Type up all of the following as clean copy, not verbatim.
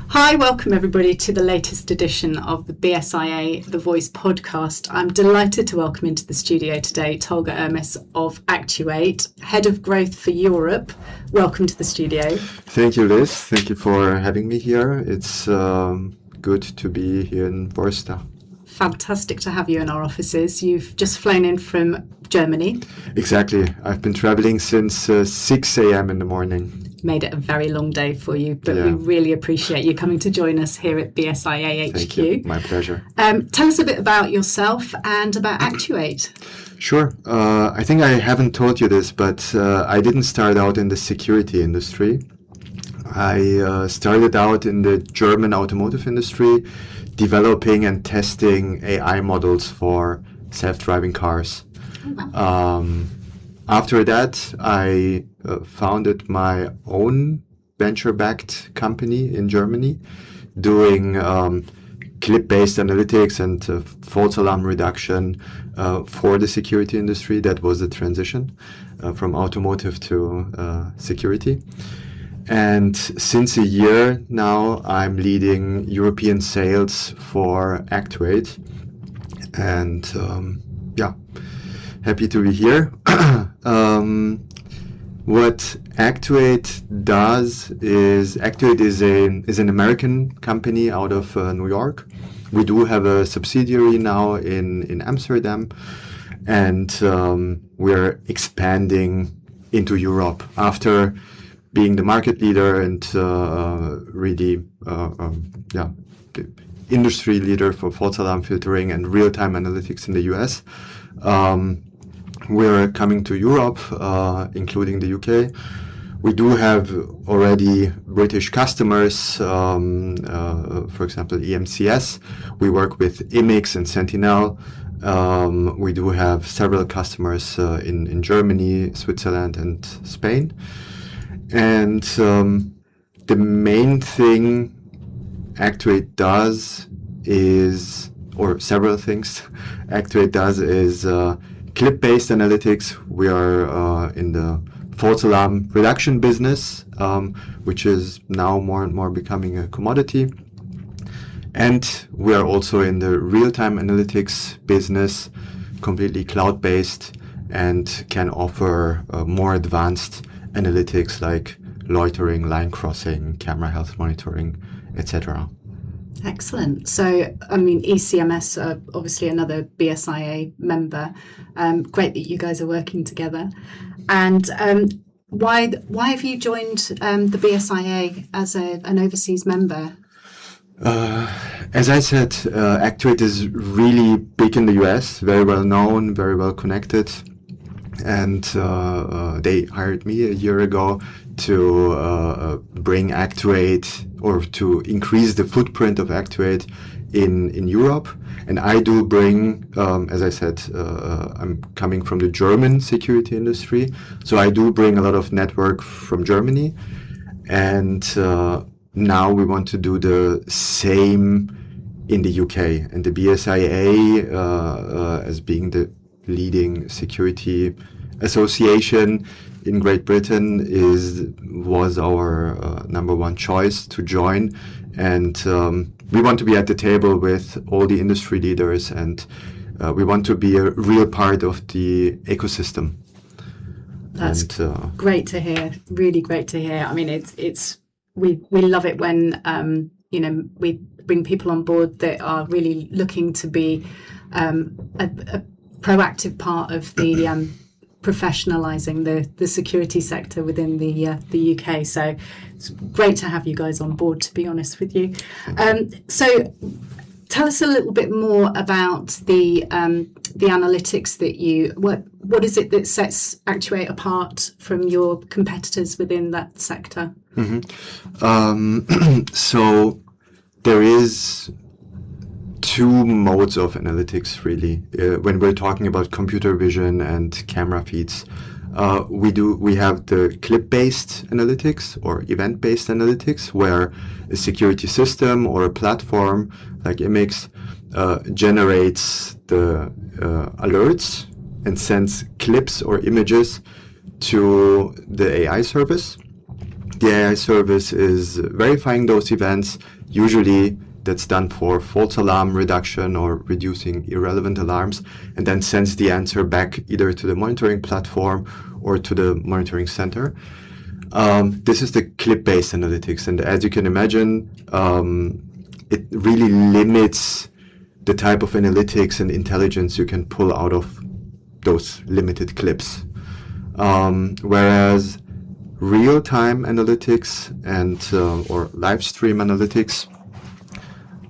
Hi, welcome everybody to the latest edition of the BSIA The Voice podcast. I'm delighted to welcome into the studio today Tolga Ermis of Actuate, Head of Growth for Europe. Welcome to the studio. Thank you, Liz. Thank you for having me here. It's good to be here in Worcester. Fantastic to have you in our offices. You've just flown in from Germany. Exactly. I've been traveling since 6 a.m. in the morning. Made it a very long day for you, but we really appreciate you coming to join us here at BSIA HQ. Thank you. My pleasure. Tell us a bit about yourself and about Actuate. Sure. I think I haven't told you this, but I didn't start out in the security industry. I started out in the German automotive industry, developing and testing AI models for self-driving cars. After that, I founded my own venture-backed company in Germany, doing clip-based analytics and false alarm reduction for the security industry. That was the transition from automotive to security. And since a year now, I'm leading European sales for Actuate. And happy to be here. What Actuate does is, Actuate is an American company out of New York. We do have a subsidiary now in Amsterdam, and we're expanding into Europe after being the market leader and the industry leader for false alarm filtering and real-time analytics in the US. We're coming to Europe, including the UK. We do have already British customers, for example, EMCS. We work with IMIX and Sentinel. We do have several customers in Germany, Switzerland, and Spain. And the main thing Actuate does is, or several things Actuate does is clip-based analytics. We are in the false alarm reduction business, which is now more and more becoming a commodity. And we are also in the real-time analytics business, completely cloud-based, and can offer more advanced analytics like loitering, line crossing, camera health monitoring, etc. Excellent. So, I mean, ECMS are obviously another BSIA member. Great that you guys are working together. And why have you joined the BSIA as an overseas member? As I said, Actuate is really big in the US, very well known, very well connected. And they hired me a year ago to bring Actuate, or to increase the footprint of Actuate in Europe. And I do bring, as I said, I'm coming from the German security industry, so I do bring a lot of network from Germany. And now we want to do the same in the UK. And the BSIA, as being the leading security association in Great Britain, was our number one choice to join, and we want to be at the table with all the industry leaders, and we want to be a real part of the ecosystem. That's great to hear. Really great to hear. I mean, we love it when we bring people on board that are really looking to be a proactive part of the professionalising the security sector within the UK. So it's great to have you guys on board, to be honest with you. So tell us a little bit more about the analytics that what is it that sets Actuate apart from your competitors within that sector? Mm-hmm. So there is two modes of analytics, really, when we're talking about computer vision and camera feeds. We have the clip-based analytics or event-based analytics, where a security system or a platform like IMIX generates the alerts and sends clips or images to the AI service. the AI service is verifying those events. Usually that's done for false alarm reduction or reducing irrelevant alarms, and then sends the answer back either to the monitoring platform or to the monitoring center. This is the clip-based analytics, and as you can imagine, it really limits the type of analytics and intelligence you can pull out of those limited clips. Whereas real-time analytics and or live stream analytics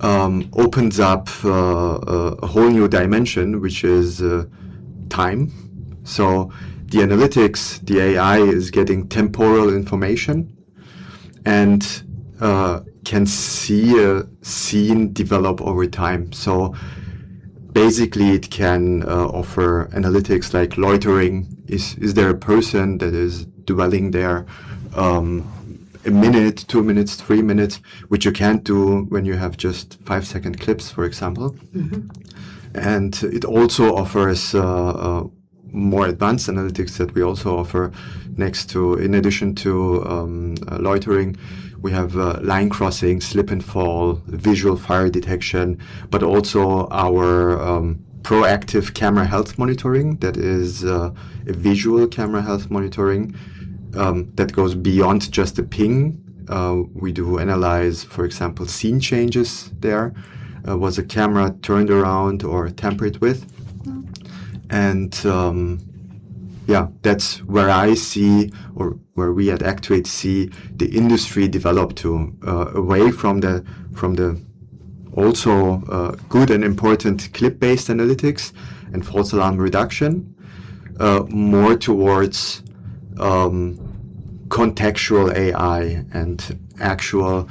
opens up a whole new dimension, which is time. So the analytics, the AI is getting temporal information and can see a scene develop over time. So basically it can offer analytics like loitering. Is there a person that is dwelling there a minute, 2 minutes, 3 minutes, which you can't do when you have just 5-second clips, for example. Mm-hmm. And it also offers more advanced analytics that we also offer in addition to loitering. We have line crossing, slip and fall, visual fire detection, but also our proactive camera health monitoring. That is a visual camera health monitoring that goes beyond just the ping. We do analyze, for example, scene changes there. Was a camera turned around or tampered with? And that's where I see, or where we at Actuate see the industry develop to, away from the also good and important clip-based analytics and false alarm reduction, more towards contextual AI and actual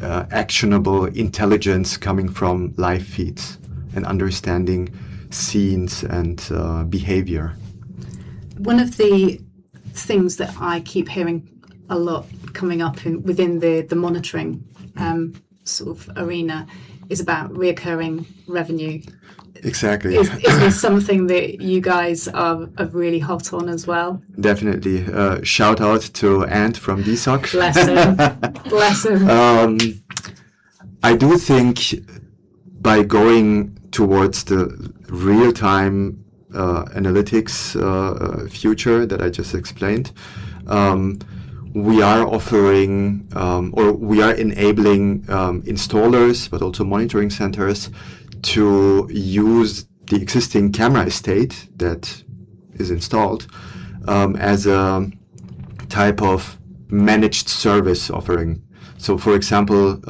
actionable intelligence coming from live feeds and understanding scenes and behavior. One of the things that I keep hearing a lot coming up within the monitoring sort of arena is about reoccurring revenue. Exactly. Is this something that you guys are really hot on as well? Definitely. Shout out to Ant from DSOC. Bless him. Bless him. I do think by going towards the real-time analytics future that I just explained, we are offering or we are enabling installers, but also monitoring centers to use the existing camera estate that is installed as a type of managed service offering. So, for example,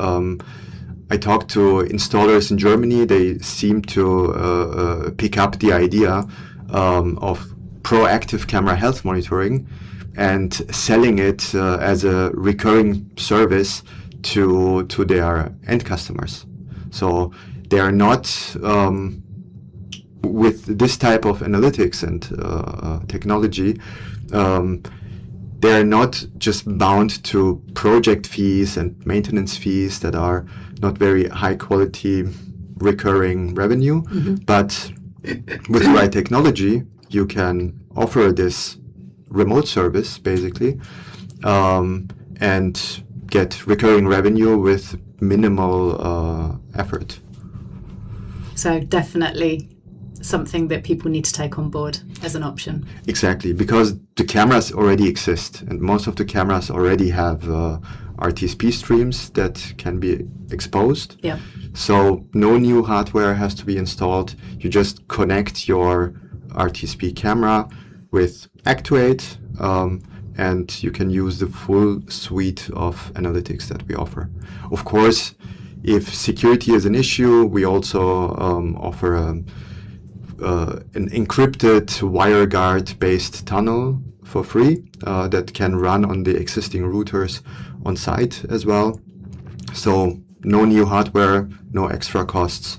I talked to installers in Germany. They seem to pick up the idea of proactive camera health monitoring and selling it as a recurring service to their end customers. So they are not, with this type of analytics and technology, they are not just bound to project fees and maintenance fees that are not very high quality recurring revenue, mm-hmm. but with the right technology, you can offer this remote service basically and get recurring revenue with minimal effort. So definitely something that people need to take on board as an option. Exactly, because the cameras already exist and most of the cameras already have RTSP streams that can be exposed. Yeah. So no new hardware has to be installed. You just connect your RTSP camera with Actuate and you can use the full suite of analytics that we offer. Of course, if security is an issue, we also offer an encrypted WireGuard-based tunnel for free that can run on the existing routers on site as well. So no new hardware, no extra costs,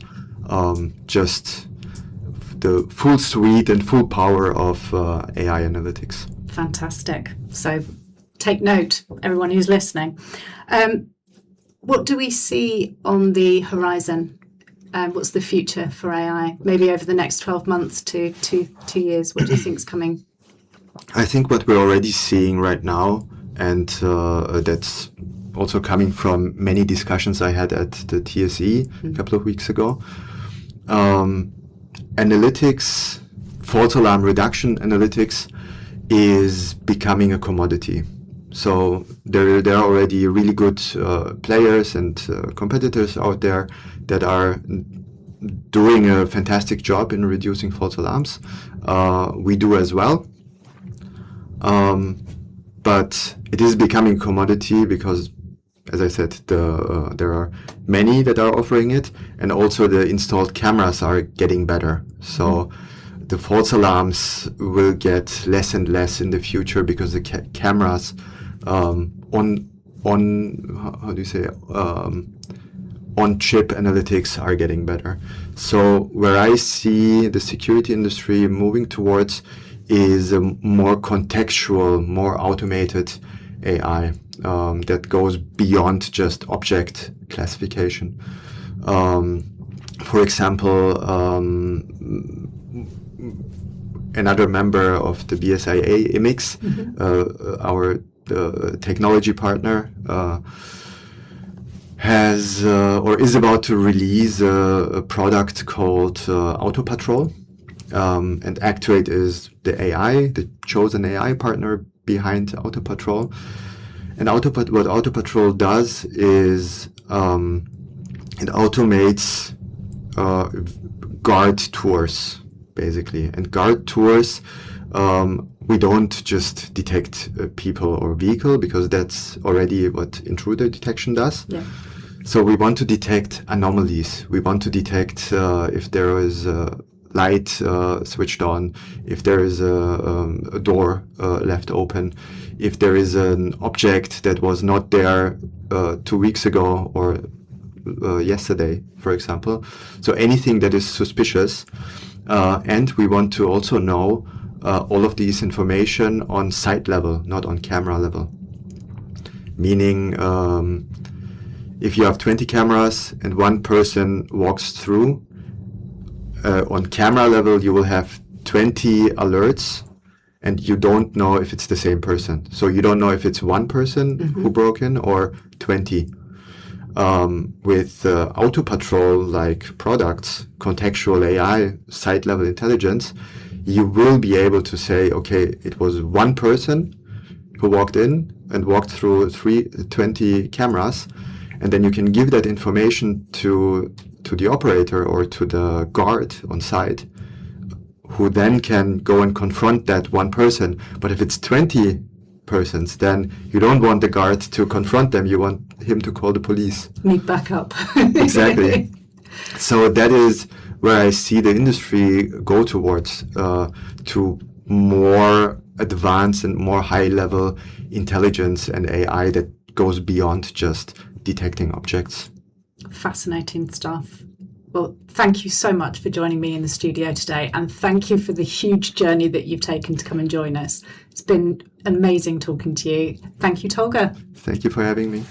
just the full suite and full power of AI analytics. Fantastic. So take note, everyone who's listening. What do we see on the horizon? What's the future for AI? Maybe over the next 12 months to 2 years, what do you think is coming? I think what we're already seeing right now and that's also coming from many discussions I had at the TSE a couple of weeks ago. Analytics, false alarm reduction analytics, is becoming a commodity. So there are already really good players and competitors out there that are doing a fantastic job in reducing false alarms. We do as well. But it is becoming commodity because, as I said, there are many that are offering it, and also the installed cameras are getting better. So the false alarms will get less and less in the future because the cameras on-chip analytics are getting better. So where I see the security industry moving towards is a more contextual, more automated AI that goes beyond just object classification. For example, another member of the BSIA, IMIX, our technology partner, has or is about to release a product called Auto Patrol. And Actuate is the AI, the chosen AI partner behind Auto Patrol. And what Auto Patrol does is it automates guard tours, basically. And guard tours, we don't just detect people or vehicle, because that's already what intruder detection does. Yeah. So we want to detect anomalies. We want to detect if there is a light switched on, if there is a door left open, if there is an object that was not there 2 weeks ago or yesterday, for example. So anything that is suspicious. And we want to also know all of these information on site level, not on camera level. Meaning, if you have 20 cameras and one person walks through, on camera level you will have 20 alerts, and you don't know if it's the same person. So you don't know if it's one person who broke in or 20. With Auto Patrol like products, contextual AI, site level intelligence, you will be able to say, okay, it was one person who walked in and walked through 20 cameras, and then you can give that information to the operator or to the guard on site, who then can go and confront that one person. But if it's 20 persons, then you don't want the guard to confront them, you want him to call the police. Need backup. Exactly. So that is where I see the industry go towards, to more advanced and more high-level intelligence and AI that goes beyond just detecting objects. Fascinating stuff. Well, thank you so much for joining me in the studio today, and thank you for the huge journey that you've taken to come and join us. It's been amazing talking to you. Thank you, Tolga. Thank you for having me.